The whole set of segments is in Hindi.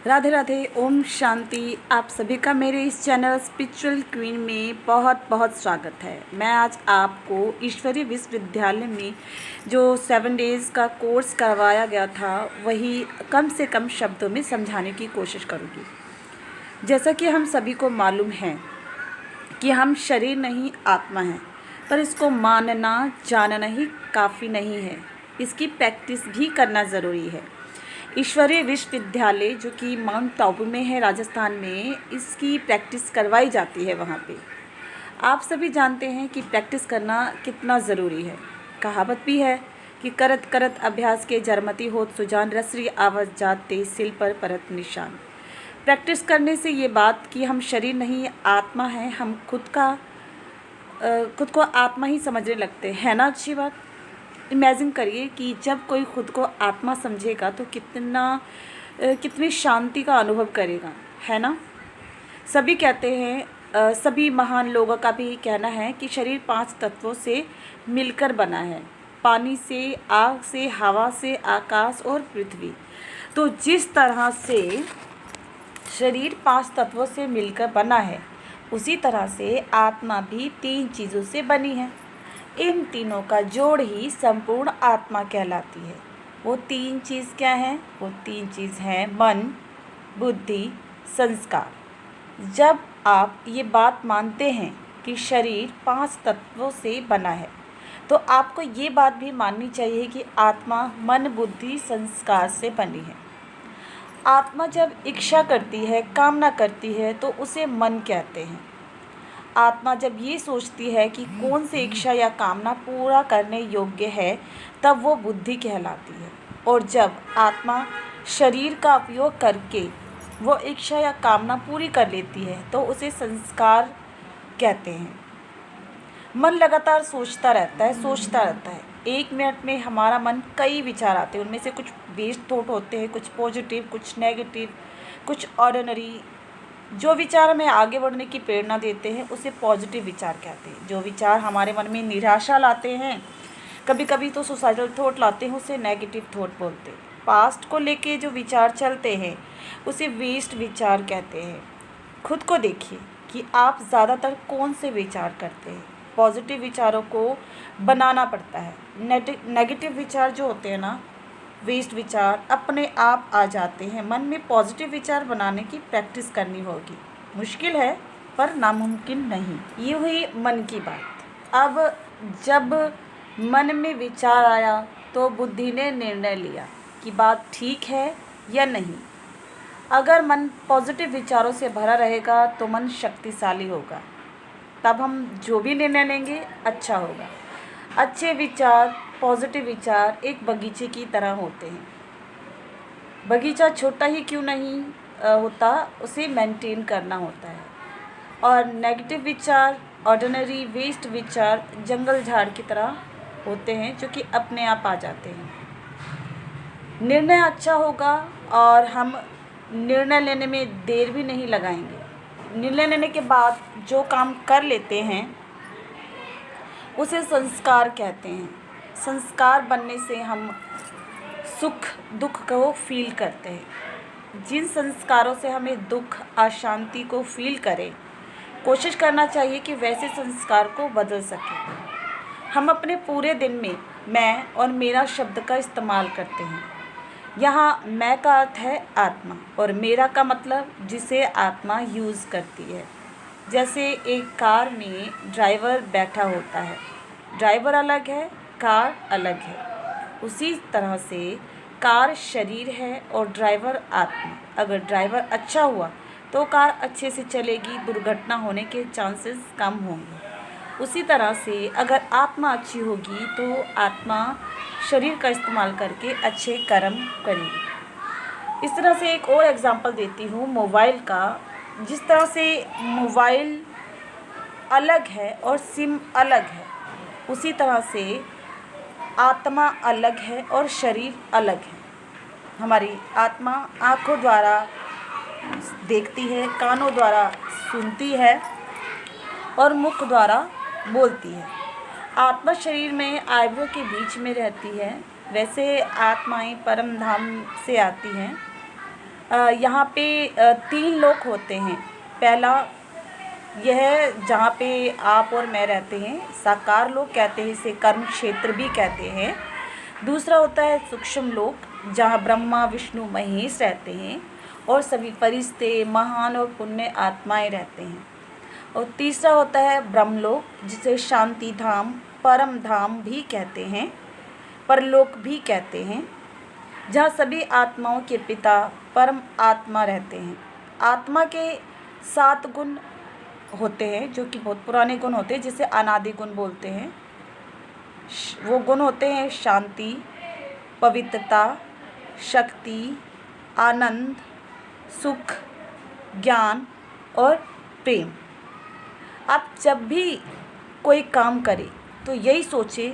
राधे राधे, ओम शांति। आप सभी का मेरे इस चैनल स्पिरिचुअल क्वीन में बहुत बहुत स्वागत है। मैं आज आपको ईश्वरीय विश्वविद्यालय में जो 7 डेज़ का कोर्स करवाया गया था वही कम से कम शब्दों में समझाने की कोशिश करूँगी। जैसा कि हम सभी को मालूम है कि हम शरीर नहीं आत्मा हैं, पर इसको मानना जानना ही काफ़ी नहीं है, इसकी प्रैक्टिस भी करना ज़रूरी है। ईश्वरीय विश्वविद्यालय जो कि माउंट आबू में है, राजस्थान में, इसकी प्रैक्टिस करवाई जाती है वहाँ पे। आप सभी जानते हैं कि प्रैक्टिस करना कितना ज़रूरी है। कहावत भी है कि करत करत अभ्यास के जरमती होत सुजान, रसरी आवाज़ जाते सिल पर परत निशान। प्रैक्टिस करने से ये बात कि हम शरीर नहीं आत्मा हैं, हम खुद को आत्मा ही समझने लगते हैं ना। अच्छी बात। इमेजिन करिए कि जब कोई खुद को आत्मा समझेगा तो कितनी शांति का अनुभव करेगा, है ना। सभी कहते हैं, सभी महान लोगों का भी कहना है कि शरीर 5 तत्वों से मिलकर बना है, पानी से, आग से, हवा से, आकाश और पृथ्वी। तो जिस तरह से शरीर 5 तत्वों से मिलकर बना है, उसी तरह से आत्मा भी 3 चीज़ों से बनी है। इन तीनों का जोड़ ही संपूर्ण आत्मा कहलाती है। वो 3 चीज़ क्या हैं? वो 3 चीज़ हैं मन, बुद्धि, संस्कार। जब आप ये बात मानते हैं कि शरीर 5 तत्वों से बना है, तो आपको ये बात भी माननी चाहिए कि आत्मा मन, बुद्धि, संस्कार से बनी है। आत्मा जब इच्छा करती है, कामना करती है, तो उसे मन कहते हैं। आत्मा जब ये सोचती है कि कौन सी इच्छा या कामना पूरा करने योग्य है, तब वो बुद्धि कहलाती है। और जब आत्मा शरीर का उपयोग करके वो इच्छा या कामना पूरी कर लेती है, तो उसे संस्कार कहते हैं। मन लगातार सोचता रहता है। 1 मिनट में हमारा मन कई विचार आते हैं। उनमें से कुछ वेस्ट थॉट होते हैं, कुछ पॉजिटिव, कुछ नेगेटिव, कुछ ऑर्डिनरी। जो विचार हमें आगे बढ़ने की प्रेरणा देते हैं उसे पॉजिटिव विचार कहते हैं। जो विचार हमारे मन में निराशा लाते हैं, कभी कभी तो सुसाइडल थॉट लाते हैं, उसे नेगेटिव थॉट बोलते हैं। पास्ट को लेके जो विचार चलते हैं उसे वेस्ट विचार कहते हैं। खुद को देखिए कि आप ज़्यादातर कौन से विचार करते हैं। पॉजिटिव विचारों को बनाना पड़ता है। नेगेटिव विचार जो होते हैं ना, वेस्ट विचार अपने आप आ जाते हैं। मन में पॉजिटिव विचार बनाने की प्रैक्टिस करनी होगी। मुश्किल है पर नामुमकिन नहीं। ये हुई मन की बात। अब जब मन में विचार आया तो बुद्धि ने निर्णय लिया कि बात ठीक है या नहीं। अगर मन पॉजिटिव विचारों से भरा रहेगा तो मन शक्तिशाली होगा। तब हम जो भी निर्णय लेंगे अच्छा होगा। अच्छे विचार, पॉजिटिव विचार एक बगीचे की तरह होते हैं। बगीचा छोटा ही क्यों नहीं होता, उसे मेंटेन करना होता है। और नेगेटिव विचार, ऑर्डिनरी, वेस्ट विचार जंगल झाड़ की तरह होते हैं जो कि अपने आप आ जाते हैं। निर्णय अच्छा होगा और हम निर्णय लेने में देर भी नहीं लगाएंगे। निर्णय लेने के बाद जो काम कर लेते हैं उसे संस्कार कहते हैं। संस्कार बनने से हम सुख दुख को फील करते हैं। जिन संस्कारों से हमें दुख, अशांति को फील करें, कोशिश करना चाहिए कि वैसे संस्कार को बदल सकें। हम अपने पूरे दिन में मैं और मेरा शब्द का इस्तेमाल करते हैं। यहाँ मैं का अर्थ है आत्मा और मेरा का मतलब जिसे आत्मा यूज़ करती है। जैसे एक कार में ड्राइवर बैठा होता है, ड्राइवर अलग है, कार अलग है। उसी तरह से कार शरीर है और ड्राइवर आत्मा। अगर ड्राइवर अच्छा हुआ तो कार अच्छे से चलेगी, दुर्घटना होने के चांसेस कम होंगे। उसी तरह से अगर आत्मा अच्छी होगी तो आत्मा शरीर का इस्तेमाल करके अच्छे कर्म करेगी। इस तरह से एक और एग्जांपल देती हूँ मोबाइल का। जिस तरह से मोबाइल अलग है और सिम अलग है, उसी तरह से आत्मा अलग है और शरीर अलग है। हमारी आत्मा आँखों द्वारा देखती है, कानों द्वारा सुनती है और मुख द्वारा बोलती है। आत्मा शरीर में आयव्रों के बीच में रहती है। वैसे आत्माएं परम धाम से आती हैं यहाँ पे 3 लोक होते हैं। पहला यह जहाँ पे आप और मैं रहते हैं, साकार लोक कहते हैं, इसे कर्म क्षेत्र भी कहते हैं। दूसरा होता है सूक्ष्म लोक, जहाँ ब्रह्मा विष्णु महेश रहते हैं और सभी फरिश्ते, महान और पुण्य आत्माएं रहते हैं। और तीसरा होता है ब्रह्मलोक, जिसे शांति धाम, परम धाम भी कहते हैं, परलोक भी कहते हैं, जहाँ सभी आत्माओं के पिता परम आत्मा रहते हैं। आत्मा के 7 गुण होते हैं, जो कि बहुत पुराने गुण होते हैं, जिसे अनादि गुण बोलते हैं। वो गुण होते हैं शांति, पवित्रता, शक्ति, आनंद, सुख, ज्ञान और प्रेम। आप जब भी कोई काम करें तो यही सोचें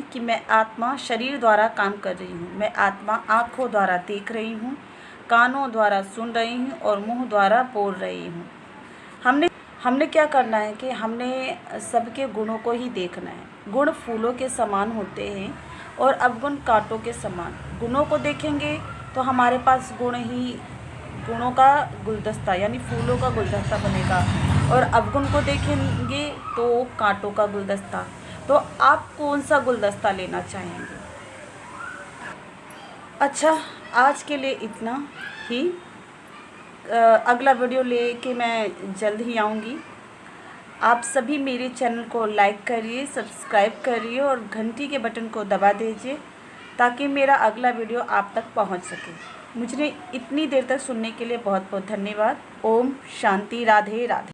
कि मैं आत्मा शरीर द्वारा काम कर रही हूँ, मैं आत्मा आँखों द्वारा देख रही हूँ, कानों द्वारा सुन रही हूँ और मुंह द्वारा बोल रही हूँ। हमने क्या करना है कि हमने सबके गुणों को ही देखना है। गुण फूलों के समान होते हैं और अवगुण कांटों के समान। गुणों को देखेंगे तो हमारे पास गुणों का गुलदस्ता यानी फूलों का गुलदस्ता बनेगा, और अवगुण को देखेंगे तो कांटों का गुलदस्ता। तो आप कौन सा गुलदस्ता लेना चाहेंगे? अच्छा, आज के लिए इतना ही। अगला वीडियो लेके मैं जल्द ही आऊँगी। आप सभी मेरे चैनल को लाइक करिए, सब्सक्राइब करिए और घंटी के बटन को दबा दीजिए, ताकि मेरा अगला वीडियो आप तक पहुंच सके। मुझे इतनी देर तक सुनने के लिए बहुत बहुत धन्यवाद। ओम शांति। राधे राधे।